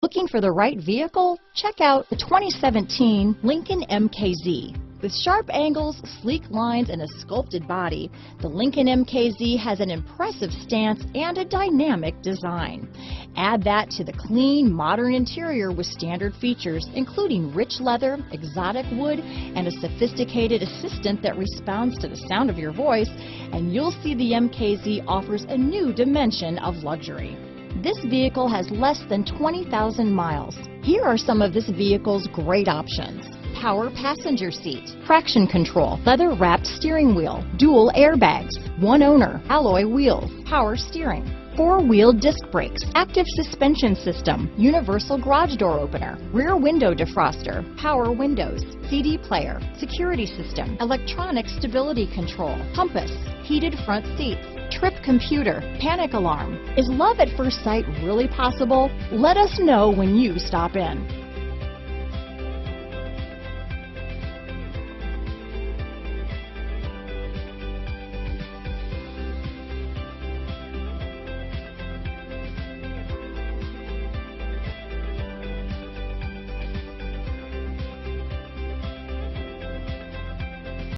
Looking for the right vehicle? Check out the 2017 Lincoln MKZ. With sharp angles, sleek lines, and a sculpted body, the Lincoln MKZ has an impressive stance and a dynamic design. Add that to the clean, modern interior with standard features, including rich leather, exotic wood, and a sophisticated assistant that responds to the sound of your voice, and you'll see the MKZ offers a new dimension of luxury. This vehicle has less than 20,000 miles. Here are some of this vehicle's great options: power passenger seat, traction control, leather-wrapped steering wheel, dual airbags, one owner, alloy wheels, power steering, four-wheel disc brakes, active suspension system, universal garage door opener, rear window defroster, power windows, CD player, security system, electronic stability control, compass, heated front seats, trip computer, panic alarm. Is love at first sight really possible? Let us know when you stop in.